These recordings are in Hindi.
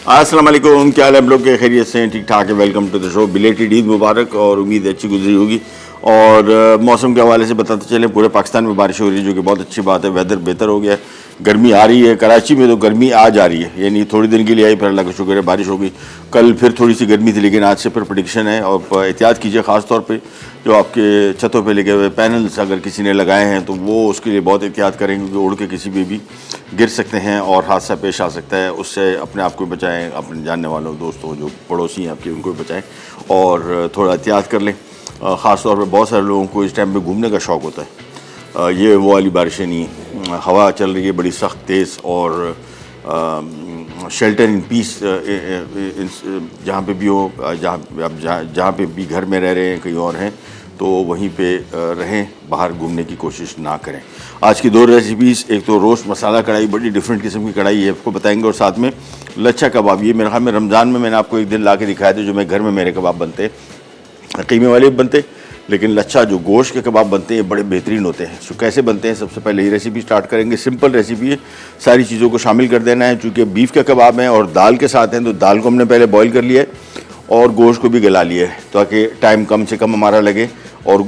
अस्सलाम वालेकुम, क्या हाल है आप लोग के? खैरियत से हैं? ठीक ठाक है। Welcome to the show. Belated Eid मुबारक और उम्मीद है अच्छी गुजरी होगी। और मौसम के हवाले से बताते चले, पूरे पाकिस्तान में बारिश हो रही है जो कि बहुत अच्छी बात है। वेदर बेहतर हो गया है, गर्मी आ रही है। कराची में तो गर्मी आज आ रही है, यानी थोड़ी दिन के लिए आई, फिर अल्लाह का शुक्र है बारिश हो गई। कल फिर थोड़ी सी गर्मी थी, लेकिन आज से फिर प्रेडिक्शन है। और एहतियात कीजिए, ख़ास तौर पे जो आपके छतों पे लगे हुए पैनल्स अगर किसी ने लगाए हैं तो वो उसके लिए बहुत एहतियात करें, क्योंकि उड़ के किसी भी गिर सकते हैं और हादसा पेश आ सकता है। उससे अपने आप को बचाएं, अपने जानने वालों दोस्तों जो पड़ोसी हैं आपके उनको बचाएं और थोड़ा एहतियात कर लें। ख़ास तौर पे बहुत सारे लोगों को इस टाइम पे घूमने का शौक़ होता है। ये वो वाली बारिशें नहीं, हवा चल रही है बड़ी सख्त तेज़, और शेल्टर इन पीस जहाँ पे भी हो, जहाँ पे भी घर में रह रहे हैं, कहीं और हैं तो वहीं पे रहें, बाहर घूमने की कोशिश ना करें। आज की दो रेसिपीज़, एक तो रोस्ट मसाला कढ़ाई, बड़ी डिफरेंट किस्म की कढ़ाई है, आपको बताएंगे, और साथ में लच्छा कबाब। ये मेरे ख्याल में रमज़ान में मैंने आपको एक दिन ला के दिखाए थे, जो मैं घर में मेरे कबाब बनते, कीमे वाले बनते, लेकिन लच्छा जो गोश्त के कबाब बनते हैं बड़े बेहतरीन होते हैं। सो कैसे बनते हैं, सबसे पहले ये रेसिपी स्टार्ट करेंगे। सिंपल रेसिपी है, सारी चीज़ों को शामिल कर देना है। चूँकि बीफ का कबाब है और दाल के साथ हैं, तो दाल को हमने पहले बॉईल कर लिया है और गोश्त को भी गला लिया है, ताकि टाइम कम से कम हमारा लगे और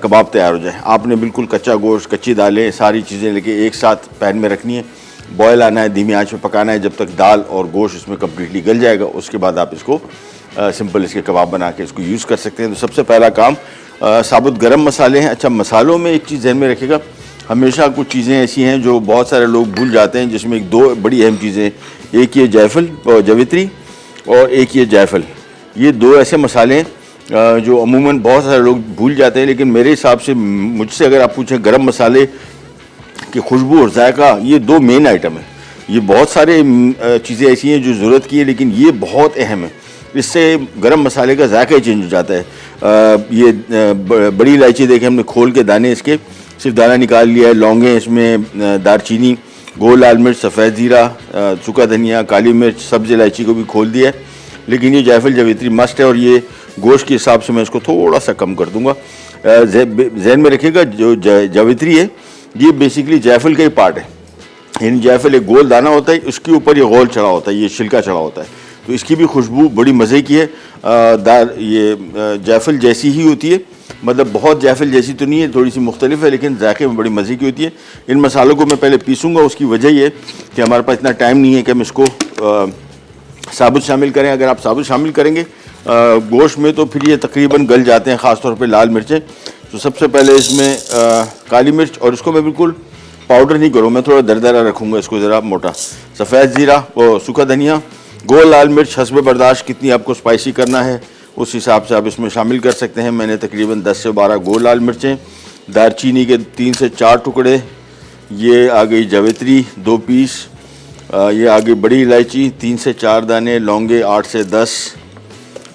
कबाब तैयार हो जाए। आपने बिल्कुल कच्चा गोश्त, कच्ची दालें, सारी चीज़ें लेके एक साथ पैन में रखनी है, बॉयल आना है, धीमी आंच पे पकाना है जब तक दाल और गोश्त इसमें कम्प्लीटली गल जाएगा। उसके बाद आप इसको सिंपल इसके कबाब बना के इसको यूज़ कर सकते हैं। तो सबसे पहला काम साबुत गरम मसाले हैं। अच्छा, मसालों में एक चीज़ ध्यान में रखिएगा, हमेशा कुछ चीज़ें ऐसी हैं जो बहुत सारे लोग भूल जाते हैं, जिसमें एक दो बड़ी अहम चीज़ें, एक ये जायफल और जवित्री और एक ये जायफल। ये दो ऐसे मसाले हैं जो अमूमन बहुत सारे लोग भूल जाते हैं, लेकिन मेरे हिसाब से, मुझसे अगर आप पूछें, गरम मसाले की खुशबू और जायका, ये दो मेन आइटम है। ये बहुत सारे चीज़ें ऐसी हैं जो ज़रूरत की है, लेकिन ये बहुत अहम है। इससे गरम मसाले का जायका ही चेंज हो जाता है। ये बड़ी इलायची देखें, हमने खोल के दाने इसके सिर्फ दाना निकाल लिया है। लौंगे इसमें, दारचीनी, गोल लाल मिर्च, सफ़ेद ज़ीरा, सूखा धनिया, काली मिर्च, सब्ज़ इलायची को भी खोल दिया है। लेकिन ये जायफल जवित्री मस्ट है, और ये गोश्त के हिसाब से मैं इसको थोड़ा सा कम कर दूंगा। जहन में रखिएगा, जो जवित्री है ये बेसिकली जायफल का ही पार्ट है। यानी जायफल एक गोल दाना होता है, उसके ऊपर ये गोल चढ़ा होता है, ये छिलका चढ़ा होता है, तो इसकी भी खुशबू बड़ी मज़े की है। ये जायफल जैसी ही होती है, मतलब बहुत जायफल जैसी तो नहीं है, थोड़ी सी मुख्तलिफ है, लेकिन जायके में बड़ी मज़े की होती है। इन मसालों को मैं पहले पीसूँगा, उसकी वजह ये कि हमारे पास इतना टाइम नहीं है कि हम इसको साबुत शामिल करें। अगर आप साबुत शामिल करेंगे गोश्त में तो फिर ये तकरीबन गल जाते हैं, ख़ास तौर पे लाल मिर्चें। तो सबसे पहले इसमें काली मिर्च, और इसको मैं बिल्कुल पाउडर नहीं करूँ, मैं थोड़ा दरदरा रखूँगा इसको, ज़रा मोटा। सफ़ेद ज़ीरा और सूखा धनिया, गोल लाल मिर्च, हस्ब बर्दाश्त कितनी आपको स्पाइसी करना है उस हिसाब से आप इसमें शामिल कर सकते हैं। मैंने तकरीबन 10 से 12 गोल लाल मिर्चें, दारचीनी के 3 से 4 टुकड़े, ये आ गई जवित्री 2 पीस, ये आ गई बड़ी इलायची 3 से 4 दाने, लौंगे 8 से 10,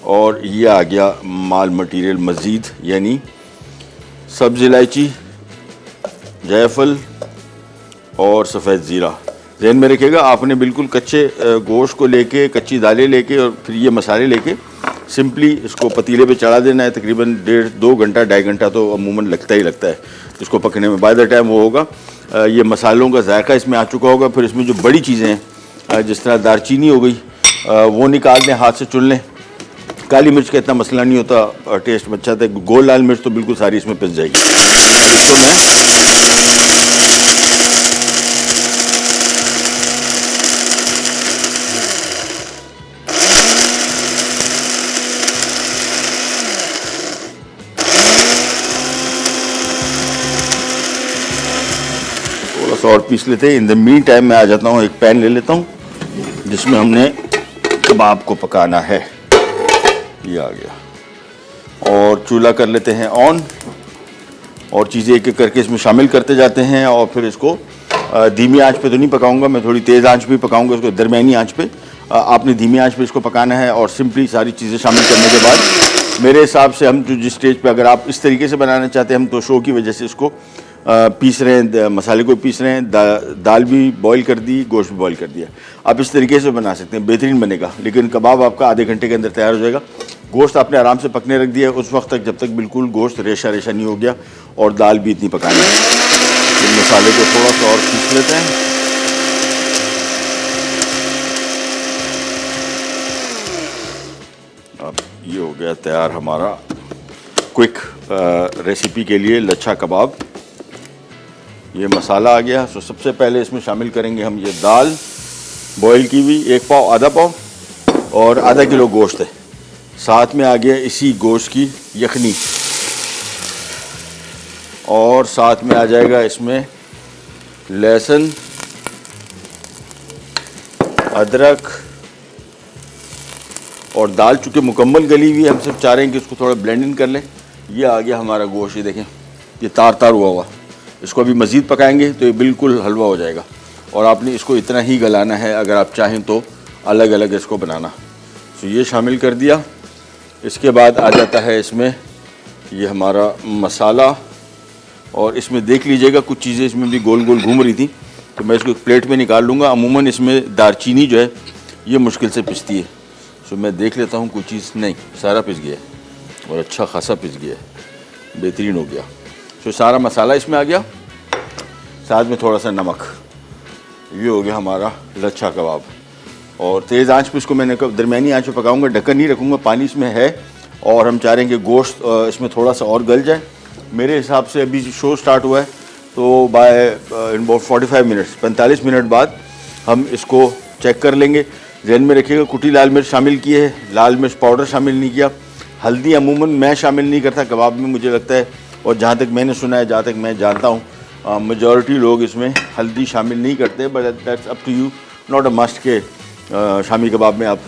और ये आ गया माल मटीरियल मज़ीद, यानी सब्ज़ इलायची, जायफल और सफ़ेद ज़ीरा। ध्यान में रखिएगा, आपने बिल्कुल कच्चे गोश्त को लेके, कच्ची दालें लेके और फिर ये मसाले लेके सिंपली इसको पतीले पे चढ़ा देना है। तकरीबन 1.5-2 घंटा, 2.5 घंटा तो अमूमन लगता ही लगता है इसको पकने में। बाय द टाइम वो होगा, ये मसालों का जायका इसमें आ चुका होगा। फिर इसमें जो बड़ी चीज़ें हैं, जिस तरह दारचीनी हो गई, वो निकाल दें, हाथ से चुन लें। काली मिर्च का इतना मसला नहीं होता, टेस्ट में अच्छा था। गोल लाल मिर्च तो बिल्कुल सारी इसमें पिस जाएगी। तो मैं थोड़ा सा और पीस लेते हैं। इन द मीन टाइम मैं आ जाता हूँ, एक पैन ले लेता हूँ जिसमें हमने कबाब को पकाना है। ये आ गया, और चूल्हा कर लेते हैं ऑन, और चीज़ें एक एक करके इसमें शामिल करते जाते हैं। और फिर इसको धीमी आंच पे तो नहीं पकाऊंगा, मैं थोड़ी तेज़ आंच पे पकाऊंगा इसको, दरमियानी आंच पे। आपने धीमी आंच पे इसको पकाना है, और सिंपली सारी चीज़ें शामिल करने के बाद मेरे हिसाब से हम जो जिस स्टेज पे, अगर आप इस तरीके से बनाना चाहते हैं, हम तो शो की वजह से इसको पीस रहे हैं, मसाले को पीस रहे हैं, दाल भी बॉईल कर दी, गोश्त भी बॉईल कर दिया। आप इस तरीके से बना सकते हैं, बेहतरीन बनेगा। लेकिन कबाब आपका आधे घंटे के अंदर तैयार हो जाएगा। गोश्त आपने आराम से पकने रख दिया उस वक्त तक, जब तक बिल्कुल गोश्त रेशा रेशा नहीं हो गया, और दाल भी इतनी पकानी है। इन मसाले को थोड़ा सा और पीस लेते हैं। ये हो गया तैयार हमारा क्विक रेसिपी के लिए लच्छा कबाब। ये मसाला आ गया। तो सबसे पहले इसमें शामिल करेंगे हम ये दाल बॉईल की हुई 1 पाव, आधा पाव, और आधा किलो गोश्त है। साथ में आ गया इसी गोश्त की यखनी, और साथ में आ जाएगा इसमें लहसुन, अदरक, और दाल चूँकि मुकम्मल गली हुई है, हम सिर्फ चाह रहे हैं कि इसको थोड़ा ब्लेंडिंग कर लें। ये आ गया हमारा गोश्त, ये देखें ये तार तार हुआ। इसको अभी मज़ीद पकाएंगे तो ये बिल्कुल हलवा हो जाएगा, और आपने इसको इतना ही गलाना है। अगर आप चाहें तो अलग अलग इसको बनाना। तो ये शामिल कर दिया। इसके बाद आ जाता है इसमें ये हमारा मसाला, और इसमें देख लीजिएगा कुछ चीज़ें इसमें भी गोल गोल घूम रही थी, तो मैं इसको एक प्लेट में निकाल लूँगा। अमूमन इसमें दालचीनी जो है ये मुश्किल से पिसती है, तो मैं देख लेता हूँ कोई चीज़। नहीं, सारा पिस गया है, और अच्छा खासा पिस गया है, बेहतरीन हो गया। तो सारा मसाला इसमें आ गया, साथ में थोड़ा सा नमक। ये हो गया हमारा लच्छा कबाब। और तेज़ आंच पे इसको मैंने दरमियानी आंच पे पकाऊंगा, ढक्कन नहीं रखूँगा। पानी इसमें है, और हम चाह रहे हैं कि गोश्त इसमें थोड़ा सा और गल जाए। मेरे हिसाब से अभी शो स्टार्ट हुआ है, तो by in about 45 minutes, 45 minute बाद हम इसको चेक कर लेंगे। ध्यान में रखिएगा कुटी लाल मिर्च शामिल की है, लाल मिर्च पाउडर शामिल नहीं किया। हल्दी अमूमन मैं शामिल नहीं करता कबाब में, मुझे लगता है, और जहाँ तक मैंने सुना है, जहाँ तक मैं जानता हूँ, मेजॉरिटी लोग इसमें हल्दी शामिल नहीं करते। But that's up to you, not a must के शामी कबाब में आप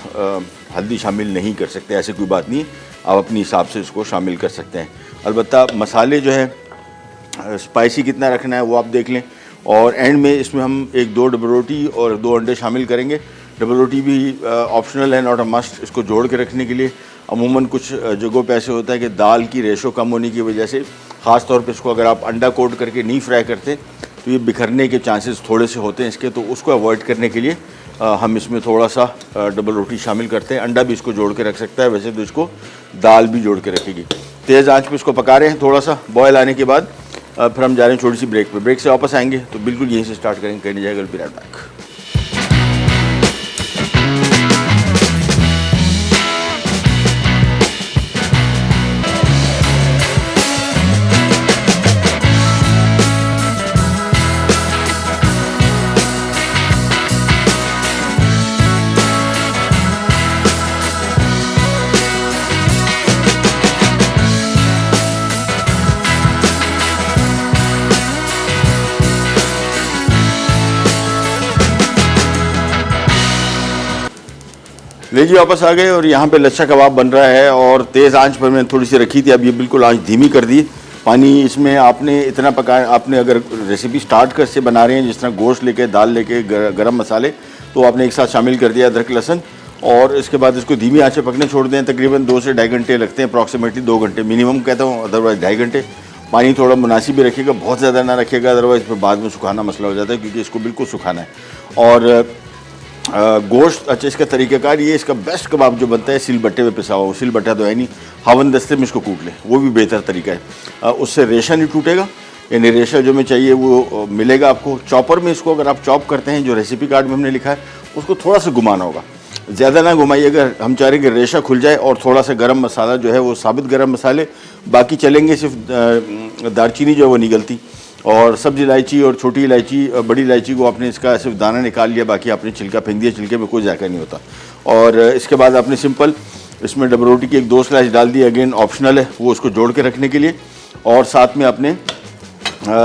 हल्दी शामिल नहीं कर सकते, ऐसी कोई बात नहीं। आप अपने हिसाब से इसको शामिल कर सकते हैं। अलबत्ता मसाले जो है स्पाइसी कितना रखना है वो आप देख लें। और एंड में इसमें हम 1-2 डबल रोटी और 2 अंडे शामिल करेंगे। डबल रोटी भी ऑप्शनल है, नॉट अ मस्ट, इसको जोड़ के रखने के लिए। अमूमन कुछ जगहों पे ऐसे होता है कि दाल की रेशो कम होने की वजह से, ख़ास तौर पे इसको अगर आप अंडा कोट करके नहीं फ्राई करते तो ये बिखरने के चांसेस थोड़े से होते हैं इसके। तो उसको अवॉइड करने के लिए हम इसमें थोड़ा सा डबल रोटी शामिल करते हैं। अंडा भी इसको जोड़ के रख सकता है, वैसे तो इसको दाल भी जोड़ के रखेगी। तेज़ आंच पे इसको पका रहे हैं। थोड़ा सा बॉयल आने के बाद फिर हम जा रहे हैं छोटी सी ब्रेक पे। ब्रेक से वापस आएंगे तो बिल्कुल यहीं से स्टार्ट करेंगे, कहीं नहीं जाएगा। Will be right back. लीजिए वापस आ गए, और यहाँ पे लच्छा कबाब बन रहा है। और तेज़ आंच पर मैंने थोड़ी सी रखी थी, अब ये बिल्कुल आंच धीमी कर दी। पानी इसमें आपने इतना पकाया, आपने अगर रेसिपी स्टार्ट कर से बना रहे हैं, जिस तरह गोश्त लेके, दाल लेके, गरम मसाले, तो आपने एक साथ शामिल कर दिया अदरक लहसुन, और इसके बाद इसको धीमी आंच पे पकने छोड़ दें। तकरीबन 2 से 2.5 घंटे लगते हैं, अप्रॉक्सीमेटली 2 घंटे मिनिमम कहता हूँ, अदरवाइज़ 2.5 घंटे। पानी थोड़ा मुनासिब भी रखिएगा, बहुत ज़्यादा ना रखिएगा, अदरवाइज़ फिर बाद में सुखाना मसला हो जाता है, क्योंकि इसको बिल्कुल सुखाना है। और गोश्त, अच्छा इसका तरीक़ाकार ये, इसका बेस्ट कबाब जो बनता है सिलबट्टे में पिसा हुआ। सिलबट्टा तो है नहीं, हवन दस्ते में इसको कूट लें, वो भी बेहतर तरीका है। उससे रेशा नहीं टूटेगा, यानी रेशा जो में चाहिए वो मिलेगा आपको। चॉपर में इसको अगर आप चॉप करते हैं, जो रेसिपी कार्ड में हमने लिखा है, उसको थोड़ा सा घुमाना होगा, ज़्यादा ना घुमाइए। अगर हम चाह रहे हैं कि रेशा खुल जाए, और थोड़ा सा गरम मसाला जो है वो साबित गरम मसाले बाकी चलेंगे, सिर्फ दालचीनी जो है वो नहीं गलती। और सब्ज़ इलायची और छोटी इलायची, बड़ी इलायची को आपने इसका सिर्फ दाना निकाल लिया, बाकी आपने छिलका फेंक दिया, छिलके में कोई जायका नहीं होता। और इसके बाद आपने सिंपल इसमें डबल रोटी की 1-2 स्लाइस डाल दी, अगेन ऑप्शनल है वो, उसको जोड़ के रखने के लिए। और साथ में आपने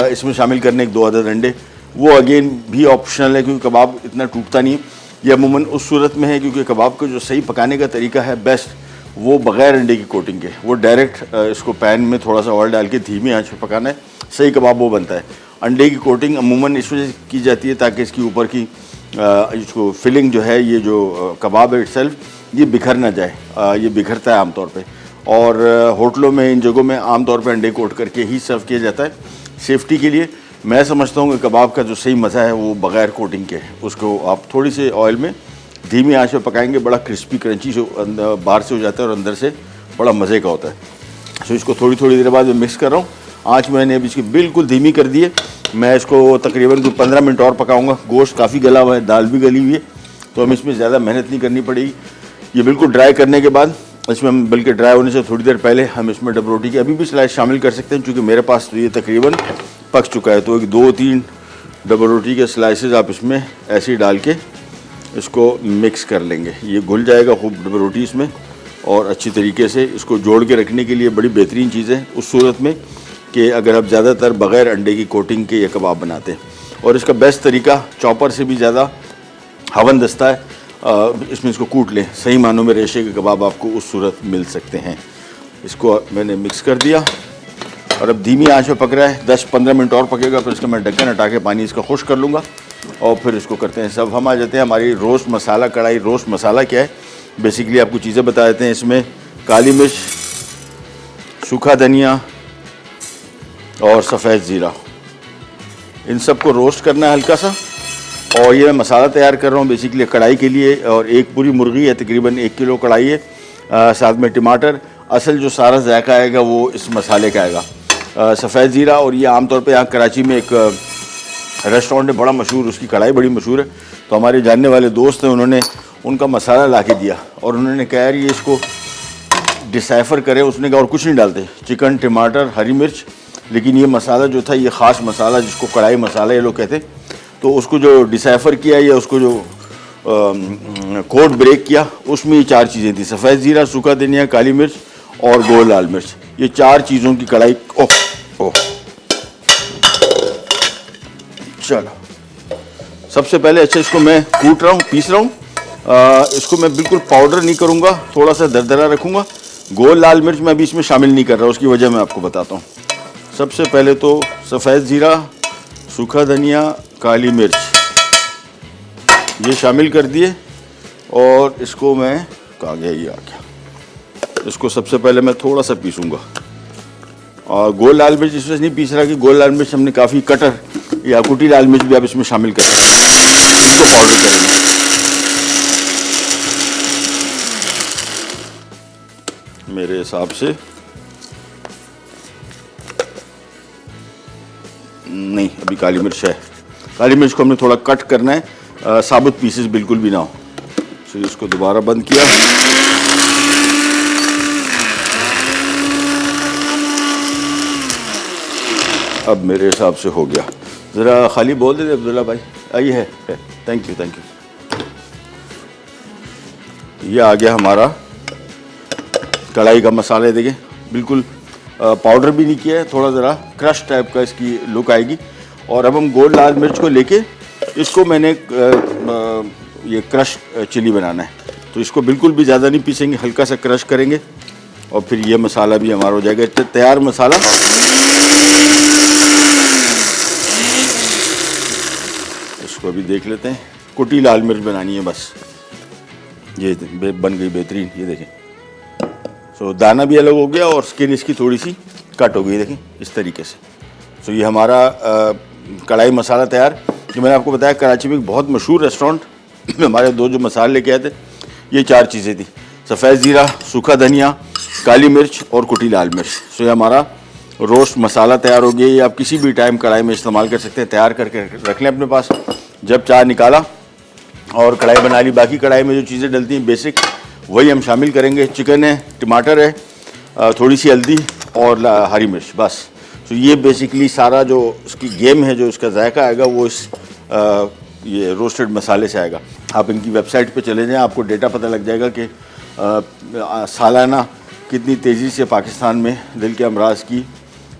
इसमें शामिल करने 1-2 अदद अंडे, वो अगेन भी ऑप्शनल है, क्योंकि कबाब इतना टूटता नहीं है। ये अमूमन उस सूरत में है क्योंकि कबाब का जो सही पकाने का तरीका है बेस्ट, वो बग़ैर अंडे की कोटिंग के, वो डायरेक्ट इसको पैन में थोड़ा सा ऑयल डाल के धीमी आंच पर पकाना है, सही कबाब वो बनता है। अंडे की कोटिंग अमूमन इस वजह से की जाती है ताकि इसकी ऊपर की इसको फिलिंग जो है, ये जो कबाब है इटसेल्फ, ये बिखर ना जाए। ये बिखरता है आमतौर पे, और होटलों में, इन जगहों में आमतौर पे अंडे कोट करके ही सर्व किया जाता है सेफ्टी के लिए। मैं समझता हूँ कि कबाब का जो सही मज़ा है वो बग़ैर कोटिंग के है। उसको आप थोड़ी से ऑयल में धीमी आंच पे पकाएंगे, बड़ा क्रिस्पी क्रंची से बाहर से हो जाता है और अंदर से बड़ा मज़े का होता है। सो इसको थोड़ी थोड़ी देर बाद मैं मिक्स कर रहा हूँ। आँच मैंने अभी इसकी बिल्कुल धीमी कर दी है। मैं इसको तकरीबन 15 मिनट और पकाऊंगा। गोश्त काफ़ी गला हुआ है, दाल भी गली हुई है, तो हमें इसमें ज़्यादा मेहनत नहीं करनी पड़ेगी। ये बिल्कुल ड्राई करने के बाद इसमें हम बल्कि ड्राई होने से थोड़ी देर पहले हम इसमें डबल रोटी की अभी भी स्लाइस शामिल कर सकते हैं, क्योंकि मेरे पास तो ये तकरीबन पक चुका है। तो एक 2-3 डबल रोटी के स्लाइसेस आप इसमें ऐसे ही डाल के इसको मिक्स कर लेंगे। ये घुल जाएगा खूब डबल रोटी इसमें, और अच्छी तरीके से इसको जोड़ के रखने के लिए बड़ी बेहतरीन चीज़ है उस सूरत में कि अगर आप ज़्यादातर बग़ैर अंडे की कोटिंग के ये कबाब बनाते हैं। और इसका बेस्ट तरीका चॉपर से भी ज़्यादा हवन दस्ता है, इसमें इसको कूट लें, सही मानों में रेशे के कबाब आपको उस सूरत मिल सकते हैं। इसको मैंने मिक्स कर दिया और अब धीमी आंच पे पक रहा है, 10-15 मिनट और पकेगा, फिर इसका मैं ढक्कन हटा के पानी इसका खुश कर लूँगा और फिर इसको करते हैं सब। हम आ जाते हैं हमारी रोस्ट मसाला कढ़ाई। रोस्ट मसाला क्या है, बेसिकली आपको चीज़ें बता देते हैं। इसमें काली मिर्च, सूखा धनिया और सफ़ेद ज़ीरा, इन सब को रोस्ट करना है हल्का सा। और ये मैं मसाला तैयार कर रहा हूँ बेसिकली कढ़ाई के लिए, और एक पूरी मुर्गी है, तकरीबन 1 किलो कढ़ाई है, साथ में टमाटर। असल जो सारा जायका आएगा वो इस मसाले का आएगा, सफ़ेद ज़ीरा। और ये आमतौर पे यहाँ कराची में एक रेस्टोरेंट है बड़ा मशहूर, उसकी कढ़ाई बड़ी मशहूर है। तो हमारे जानने वाले दोस्त हैं, उन्होंने उनका मसाला ला के दिया और उन्होंने कहा यार ये इसको डिसाइफर करें। उसने कहा और कुछ नहीं डालते, चिकन, टमाटर, हरी मिर्च, लेकिन ये मसाला जो था ये ख़ास मसाला जिसको कढ़ाई मसाला ये लोग कहते हैं, तो उसको जो डिसाइफर किया या उसको जो कोड ब्रेक किया उसमें ये 4 चीज़ें थी, सफ़ेद ज़ीरा, सूखा धनिया, काली मिर्च और गोल लाल मिर्च। ये 4 चीज़ों की कढ़ाई। ओह चलो, सबसे पहले अच्छा इसको मैं कूट रहा हूँ, पीस रहा हूँ। इसको मैं बिल्कुल पाउडर नहीं करूँगा, थोड़ा सा दरदरा रखूँगा। गोल लाल मिर्च मैं अभी इसमें शामिल नहीं कर रहा, उसकी वजह मैं आपको बताता हूँ। सबसे पहले तो सफ़ेद ज़ीरा, सूखा धनिया, काली मिर्च ये शामिल कर दिए और इसको मैं कहाँ गया, ये आ गया। इसको सबसे पहले मैं थोड़ा सा पीसूँगा। और गोल लाल मिर्च इसमें नहीं पीस रहा कि गोल लाल मिर्च हमने काफ़ी कटर या कुटी लाल मिर्च भी आप इसमें शामिल कर इसको पाउडर करेंगे। मेरे हिसाब से नहीं, अभी काली मिर्च है। काली मिर्च को हमने थोड़ा कट करना है, साबुत पीसेस बिल्कुल भी ना हो। तो इसको दोबारा बंद किया। अब मेरे हिसाब से हो गया। ज़रा खाली बोल दे अब्दुल्ला भाई, आइए है। Thank you. ये आ गया हमारा कढ़ाई का मसाले। देखिए बिल्कुल पाउडर भी नहीं किया है, थोड़ा ज़रा क्रश टाइप का इसकी लुक आएगी। और अब हम गोल लाल मिर्च को लेके इसको मैंने ये क्रश चिली बनाना है, तो इसको बिल्कुल भी ज़्यादा नहीं पीसेंगे, हल्का सा क्रश करेंगे और फिर ये मसाला भी हमारा हो जाएगा तैयार मसाला। इसको अभी देख लेते हैं। कुटी लाल मिर्च बनानी है बस, ये बन गई बेहतरीन। ये देखें, तो दाना भी अलग हो गया और स्किन इसकी थोड़ी सी कट हो गई, देखें इस तरीके से। तो ये हमारा कढ़ाई मसाला तैयार। जो मैंने आपको बताया कराची में एक बहुत मशहूर रेस्टोरेंट में हमारे दो जो मसाले लेके आए थे, ये 4 चीज़ें थी, सफ़ेद ज़ीरा, सूखा धनिया, काली मिर्च और कुटी लाल मिर्च। तो ये हमारा रोस्ट मसाला तैयार हो गया। ये आप किसी भी टाइम कढ़ाई में इस्तेमाल कर सकते हैं, तैयार करके रख लें अपने पास। जब चाय निकाला और कढ़ाई बना ली, बाकी कढ़ाई में जो चीज़ें डलती हैं बेसिक वही हम शामिल करेंगे। चिकन है, टमाटर है, थोड़ी सी हल्दी और हरी मिर्च, बस। तो ये बेसिकली सारा जो इसकी गेम है, जो इसका जायका आएगा वो इस ये रोस्टेड मसाले से आएगा। आप इनकी वेबसाइट पे चले जाएं, आपको डेटा पता लग जाएगा कि सालाना कितनी तेज़ी से पाकिस्तान में दिल के अमराज की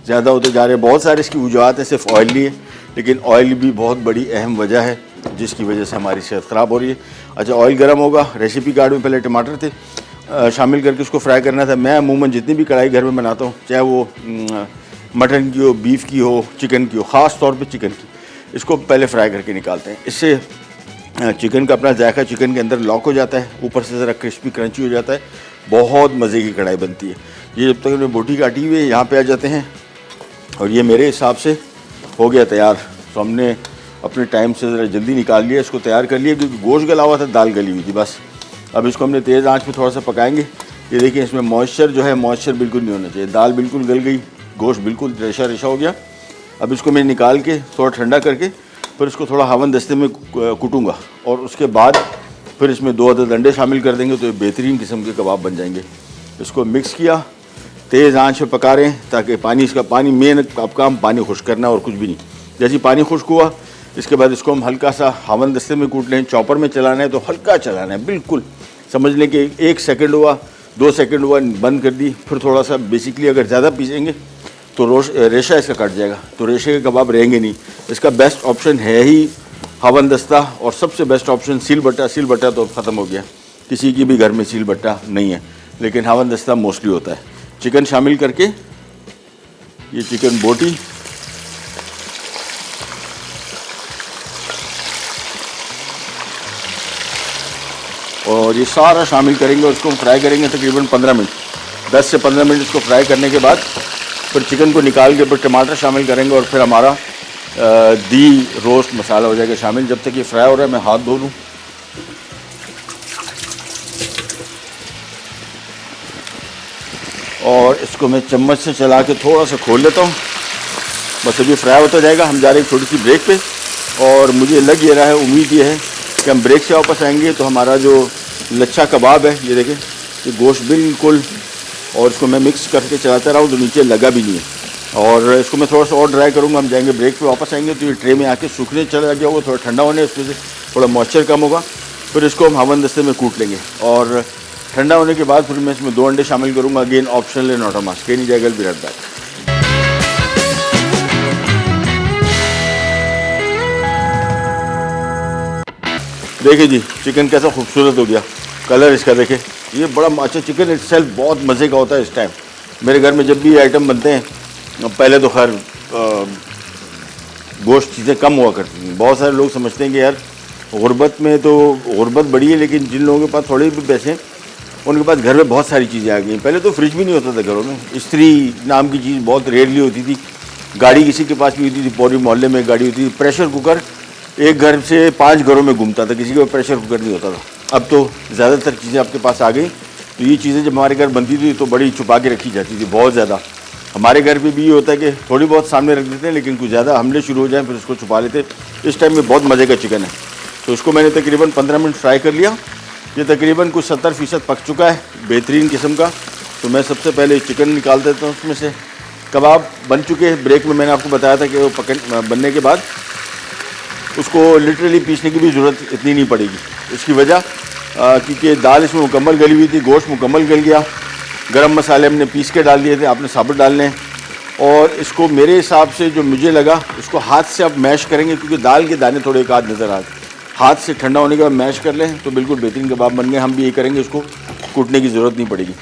ज़्यादा होते जा रहे हैं। बहुत सारे इसकी वजूहत हैं, सिर्फ ऑयल नहीं है, लेकिन ऑयल भी बहुत बड़ी अहम वजह है जिसकी वजह से हमारी सेहत ख़राब हो रही है। अच्छा, ऑयल गर्म होगा, रेसिपी कार्ड में पहले टमाटर थे, शामिल करके उसको फ्राई करना था। मैं अमूमन जितनी भी कढ़ाई घर में बनाता हूँ, चाहे वो मटन की हो, बीफ की हो, चिकन की हो, ख़ास तौर पे चिकन की, इसको पहले फ्राई करके निकालते हैं। इससे चिकन का अपना जायका चिकन के अंदर लॉक हो जाता है, ऊपर से ज़रा क्रिस्पी क्रंची हो जाता है, बहुत मज़े की कढ़ाई बनती है। ये जब तक मैं बोटी काटी हुई है, यहाँ पे आ जाते हैं और ये मेरे हिसाब से हो गया तैयार। तो हमने अपने टाइम से ज़रा जल्दी निकाल लिया, इसको तैयार कर लिया, क्योंकि गोश्त गला हुआ था, दाल गली हुई थी बस। अब इसको हमने तेज़ आँच पे थोड़ा सा पकाएंगे। ये देखिए, इसमें मॉइस्चर जो है, मॉइस्चर बिल्कुल नहीं होना चाहिए। दाल बिल्कुल गल गई, गोश्त बिल्कुल रेशा रेशा हो गया। अब इसको मैं निकाल के थोड़ा ठंडा करके फिर इसको थोड़ा हवन दस्ते में कूटूँगा और उसके बाद फिर इसमें 2 अदद अंडे शामिल कर देंगे, तो ये बेहतरीन किस्म के कबाब बन जाएंगे। इसको मिक्स किया, तेज़ आंच पे पका रहे हैं ताकि पानी, इसका पानी मेन अब काम पानी खुश्क करना और कुछ भी नहीं। जैसे पानी खुश्क हुआ इसके बाद इसको हम हल्का सा हावन दस्ते में कूट लें। चॉपर में चलाना है तो हल्का चलाना है, बिल्कुल समझ लें कि 1 सेकंड हुआ, 2 सेकंड हुआ, बंद कर दी। फिर थोड़ा सा बेसिकली अगर ज़्यादा पीसेंगे तो रेशा इसका कट जाएगा, तो रेशे के कबाब रहेंगे नहीं। इसका बेस्ट ऑप्शन है ही हावन दस्ता, और सबसे बेस्ट ऑप्शन सील बट्टा। सील बट्टा तो ख़त्म हो गया, किसी की भी घर में सील बट्टा नहीं है, लेकिन हावन दस्ता मोस्टली होता है। चिकन शामिल करके ये चिकन बोटी, और ये सारा शामिल करेंगे और इसको फ्राई करेंगे तकरीबन 15 मिनट, 10 से 15 मिनट इसको फ्राई करने के बाद फिर चिकन को निकाल के फिर टमाटर शामिल करेंगे और फिर हमारा दी रोस्ट मसाला हो जाएगा शामिल। जब तक ये फ्राई हो रहा है मैं हाथ धो लूँ। और इसको मैं चम्मच से चला के थोड़ा सा खोल लेता हूँ। बस अभी फ्राई होता जाएगा। हम जा रहे हैं छोटी सी ब्रेक पे, और मुझे लग ये रहा है, उम्मीद ये है कि हम ब्रेक से वापस आएंगे तो हमारा जो लच्छा कबाब है, ये देखें, ये गोश्त बिल्कुल, और इसको मैं मिक्स करके चलाता रहा हूँ तो नीचे लगा भी नहीं है। और इसको मैं थोड़ा सा और ड्राई करूँगा। हम जाएंगे ब्रेक पे, वापस आएंगे तो ये ट्रे में आके सूखने चला गया होगा, थोड़ा ठंडा होने, उसमें से थोड़ा मॉइस्चर कम होगा। फिर इसको हम हवन दस्ते में कूट लेंगे, और ठंडा होने के बाद फिर मैं इसमें 2 अंडे शामिल करूँगा। अगेन ऑप्शनल है, नॉट अ मस्ट। नहीं जाएगा विराट बैक। देखिए जी चिकन कैसा खूबसूरत हो गया, कलर इसका देखें, ये बड़ा अच्छा चिकन इटसेल्फ बहुत मज़े का होता है। इस टाइम मेरे घर में जब भी आइटम बनते हैं, पहले तो खैर गोश्त चीज़ें कम हुआ करती थी। बहुत सारे लोग समझते हैं कि यार गुर्बत में तो गुर्बत बड़ी है, लेकिन जिन लोगों के पास थोड़े भी पैसे हैं उनके पास घर में बहुत सारी चीज़ें आ गई। पहले तो फ्रिज भी नहीं होता था घरों में, इस्त्री नाम की चीज़ बहुत रेयरली होती थी, गाड़ी किसी के पास भी होती थी, पूरे मोहल्ले में गाड़ी होती थी। प्रेशर कुकर एक घर से 5 घरों में घूमता था, किसी के पास प्रेशर कुकर नहीं होता था। अब तो ज़्यादातर चीज़ें आपके पास आ गई। तो ये चीज़ें जब हमारे घर बनती थी तो बड़ी छुपा के रखी जाती थी, बहुत ज़्यादा। हमारे घर पे भी ये होता है कि थोड़ी बहुत सामने रख देते हैं, लेकिन कुछ ज़्यादा हमले शुरू हो जाएँ फिर उसको छुपा लेते। इस टाइम में बहुत मज़े का चिकन है। तो इसको मैंने तकरीबन 15 मिनट फ्राई कर लिया। ये तकरीबन कुछ 70% पक चुका है, बेहतरीन किस्म का। तो मैं सबसे पहले चिकन निकाल देता हूँ उसमें से। कबाब बन चुके हैं। ब्रेक में मैंने आपको बताया था कि वो बनने के बाद उसको लिटरली पीसने की भी ज़रूरत इतनी नहीं पड़ेगी। इसकी वजह क्योंकि दाल इसमें मुकम्मल गली हुई थी, गोश्त मुकम्मल गल गया। गरम मसाले हमने पीस के डाल दिए थे, आपने साबुत डालने हैं। और इसको मेरे हिसाब से जो मुझे लगा, इसको हाथ से आप मैश करेंगे, क्योंकि दाल के दाने थोड़े एक आध नज़र आते। हाथ से ठंडा होने के बाद मैश कर लें तो बिल्कुल बेहतरीन कबाब बन गए। हम भी ये करेंगे, इसको कूटने की ज़रूरत नहीं पड़ेगी।